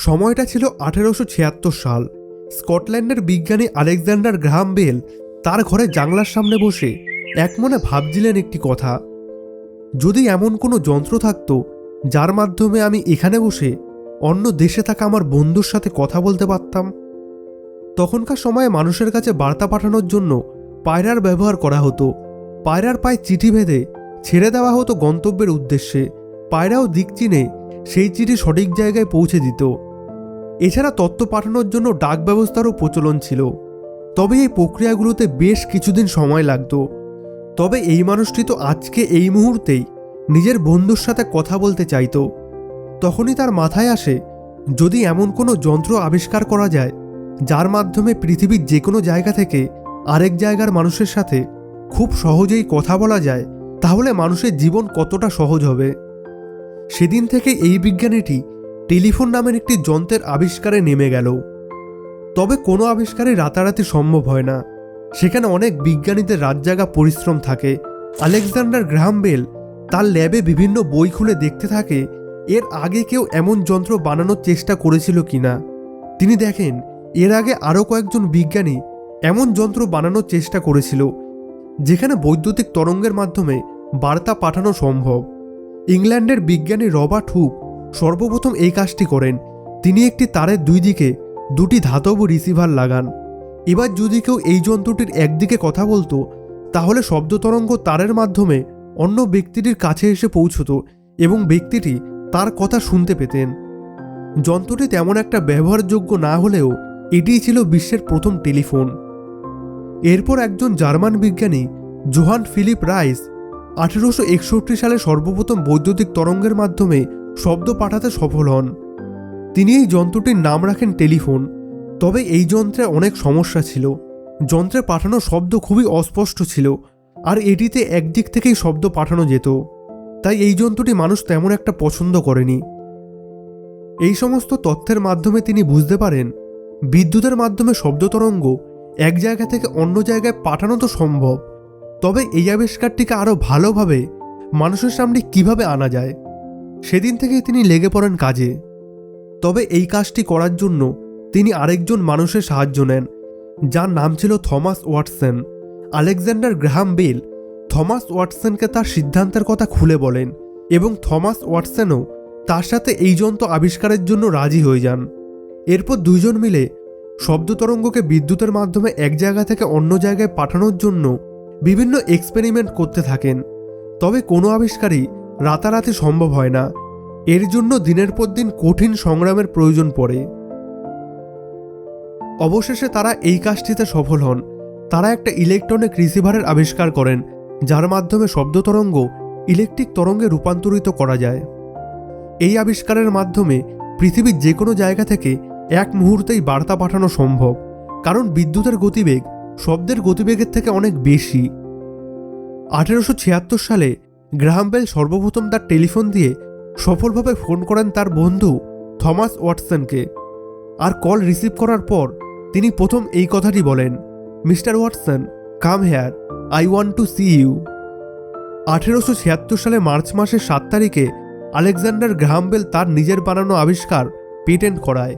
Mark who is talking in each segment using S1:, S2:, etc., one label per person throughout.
S1: সময়টা ছিল 1876 সাল। স্কটল্যান্ডের বিজ্ঞানী আলেকজান্ডার গ্রাহাম বেল তার ঘরে জানলার সামনে বসে একমনে ভাবছিলেন একটি কথা। যদি এমন কোনো যন্ত্র থাকতো যার মাধ্যমে আমি এখানে বসে অন্য দেশে থাকা আমার বন্ধুর সাথে কথা বলতে পারতাম। তখনকার সময়ে মানুষের কাছে বার্তা পাঠানোর জন্য পায়রার ব্যবহার করা হতো। পায়রার পায়ে চিঠি বেঁধে ছেড়ে দেওয়া হতো গন্তব্যের উদ্দেশ্যে। পায়রাও দিক চিনে সেই চিঠি সঠিক জায়গায় পৌঁছে দিত। এছাড়া তথ্য পাঠানোর জন্য ডাক ব্যবস্থারও প্রচলন ছিল। তবে এই প্রক্রিয়াগুলোতে বেশ কিছুদিন সময় লাগতো। তবে এই মানুষটি তো আজকে এই মুহূর্তেই নিজের বন্ধুর সাথে কথা বলতে চাইতো। তখনই তার মাথায় আসে, যদি এমন কোনো যন্ত্র আবিষ্কার করা যায় যার মাধ্যমে পৃথিবীর যে কোনো জায়গা থেকে আরেক জায়গার মানুষের সাথে খুব সহজেই কথা বলা যায়, তাহলে মানুষের জীবন কতটা সহজ হবে। সেদিন থেকে এই বিজ্ঞানীটি টেলিফোন নামের একটি যন্ত্রের আবিষ্কারে নেমে গেল। তবে কোনো আবিষ্কারই রাতারাতি সম্ভব হয় না, সেখানে অনেক বিজ্ঞানীদের রাতজাগা পরিশ্রম থাকে। আলেকজান্ডার গ্রাহাম বেল তার ল্যাবে বিভিন্ন বই খুলে দেখতে থাকে এর আগে কেউ এমন যন্ত্র বানানোর চেষ্টা করেছিল কিনা। তিনি দেখেন এর আগে আরও কয়েকজন বিজ্ঞানী এমন যন্ত্র বানানোর চেষ্টা করেছিল যেখানে বৈদ্যুতিক তরঙ্গের মাধ্যমে বার্তা পাঠানো সম্ভব। ইংল্যান্ডের বিজ্ঞানী রবার্ট হুক সর্বপ্রথম এই কাজটি করেন। তিনি একটি তারের দুই দিকে দুটি ধাতব রিসিভার লাগান। এবার যদি কেউ এই যন্ত্রটির একদিকে কথা বলতো, তাহলে শব্দ তরঙ্গ তারের মাধ্যমে অন্য ব্যক্তিটির কাছে এসে পৌঁছত এবং ব্যক্তিটি তার কথা শুনতে পেতেন। যন্ত্রটি তেমন একটা ব্যবহারযোগ্য না হলেও এটিই ছিল বিশ্বের প্রথম টেলিফোন। এরপর একজন জার্মান বিজ্ঞানী জোহান ফিলিপ রাইস 1861 সালে সর্বপ্রথম বৈদ্যুতিক তরঙ্গের মাধ্যমে শব্দ পাঠাতে সফল হন। তিনি এই যন্ত্রটির নাম রাখেন টেলিফোন। তবে এই যন্ত্রে অনেক সমস্যা ছিল। যন্ত্রে পাঠানো শব্দ খুবই অস্পষ্ট ছিল, আর এটিতে একদিক থেকেই শব্দ পাঠানো যেত। তাই এই যন্ত্রটি মানুষ তেমন একটা পছন্দ করেনি। এই সমস্ত তথ্যের মাধ্যমে তিনি বুঝতে পারেন বিদ্যুতের মাধ্যমে শব্দ তরঙ্গ এক জায়গা থেকে অন্য জায়গায় পাঠানো তো সম্ভব, তবে এই আবিষ্কারটিকে আরও ভালোভাবে মানুষের সামনে কিভাবে আনা যায়, সেদিন থেকেই তিনি লেগে পড়েন কাজে। তবে এই কাজটি করার জন্য তিনি আরেকজন মানুষের সাহায্য নেন, যার নাম ছিল Thomas Watson. Alexander Graham Bell Thomas ওয়াটসনকে তার সিদ্ধান্তের কথা খুলে বলেন এবং থমাস ওয়াটসনও তার সাথে এই যন্ত্র আবিষ্কারের জন্য রাজি হয়ে যান। এরপর দুইজন মিলে শব্দ তরঙ্গকে বিদ্যুতের মাধ্যমে এক জায়গা থেকে অন্য জায়গায় পাঠানোর জন্য বিভিন্ন এক্সপেরিমেন্ট করতে থাকেন। তবে কোনো আবিষ্কারই রাতারাতি সম্ভব হয় না। এর জন্য দিনের পর দিন কঠিন সংগ্রামের প্রয়োজন পড়ে। অবশেষে তারা এই কাজটিতে সফল হন। তারা একটা ইলেকট্রনিক রিসিভারের আবিষ্কার করেন, যার মাধ্যমে শব্দ তরঙ্গ ইলেকট্রিক তরঙ্গে রূপান্তরিত করা যায়। এই আবিষ্কারের মাধ্যমে পৃথিবীর যে কোনো জায়গা থেকে এক মুহূর্তেই বার্তা পাঠানো সম্ভব, কারণ বিদ্যুতের গতিবেগ শব্দের গতিবেগের থেকে অনেক বেশি। 1876 সালে গ্রাহাম বেল সর্বপ্রথম তার টেলিফোন দিয়ে সফলভাবে ফোন করেন তার বন্ধু থমাস ওয়াটসনকে। আর কল রিসিভ করার পর তিনি প্রথম এই কথাটি বলেন, Mister Watson, come here, I want to see you. 1876 সালে মার্চ মাসের 7 তারিখে আলেকজান্ডার গ্রাহাম বেল তার নিজের বানানো আবিষ্কার পেটেন্ট করায়।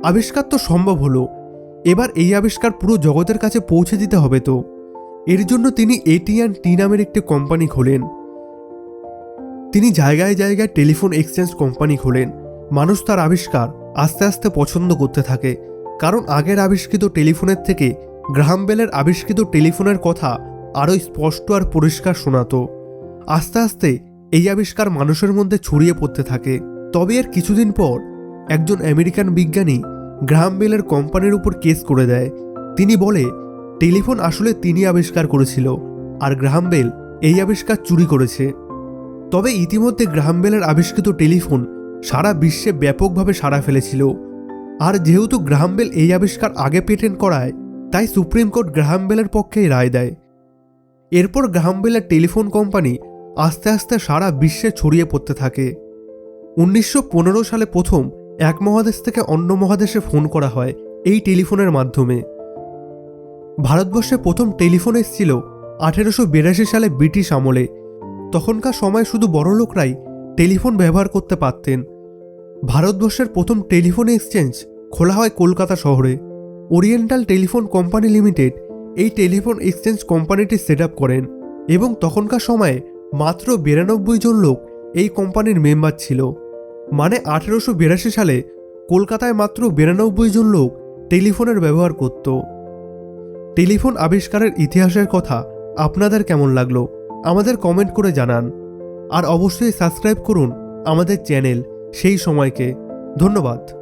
S1: আবিষ্কার তো সম্ভব হলো, এবার এই আবিষ্কার পুরো জগতের কাছে পৌঁছে দিতে হবে। তো এর জন্য তিনি AT&T নামের একটি কোম্পানি খোলেন। তিনি জায়গায় জায়গায় টেলিফোন এক্সচেঞ্জ কোম্পানি খোলেন। মানুষ তার আবিষ্কার আস্তে আস্তে পছন্দ করতে থাকে, কারণ আগের আবিষ্কৃত টেলিফোনের থেকে গ্রাহাম বেলের আবিষ্কৃত টেলিফোনের কথা আরও স্পষ্ট আর পরিষ্কার শোনাতো। আস্তে আস্তে এই আবিষ্কার মানুষের মধ্যে ছড়িয়ে পড়তে থাকে। তবে এর কিছুদিন পর একজন আমেরিকান বিজ্ঞানী গ্রাহাম বেলের কোম্পানির উপর কেস করে দেয়। তিনি বলে টেলিফোন আসলে তিনি আবিষ্কার করেছিল, আর গ্রাহাম বেল এই আবিষ্কার চুরি করেছে। তবে ইতিমধ্যে গ্রাহাম বেলের আবিষ্কৃত টেলিফোন সারা বিশ্বে ব্যাপকভাবে সাড়া ফেলেছিল। আর যেহেতু গ্রাহাম বেল এই আবিষ্কার আগে পেটেন্ট করায়, তাই সুপ্রিম কোর্ট গ্রাহাম বেলের পক্ষেই রায় দেয়। এরপর গ্রাহাম বেলের টেলিফোন কোম্পানি আস্তে আস্তে সারা বিশ্বে ছড়িয়ে পড়তে থাকে। 1915 সালে প্রথম এক মহাদেশ থেকে অন্য মহাদেশে ফোন করা হয় এই টেলিফোনের মাধ্যমে। ভারতবর্ষে প্রথম টেলিফোন এসেছিল 1882 সালে ব্রিটিশ আমলে। তখনকার সময় শুধু বড়লোকরাই টেলিফোন ব্যবহার করতে পারতেন। ভারতবর্ষের প্রথম টেলিফোন এক্সচেঞ্জ খোলা হয় কলকাতা শহরে। ওরিয়েন্টাল টেলিফোন কোম্পানি লিমিটেড এই টেলিফোন এক্সচেঞ্জ কোম্পানিটি সেট আপ করেন এবং তখনকার সময়ে মাত্র 92 জন লোক এই কোম্পানির মেম্বার ছিল। মানে 1882 সালে কলকাতায় মাত্র 92 জন লোক টেলিফোনের ব্যবহার করত। টেলিফোন আবিষ্কারের ইতিহাসের কথা আপনাদের কেমন লাগলো আমাদের কমেন্ট করে জানান। আর অবশ্যই সাবস্ক্রাইব করুন আমাদের চ্যানেল সেই সময়কে। ধন্যবাদ।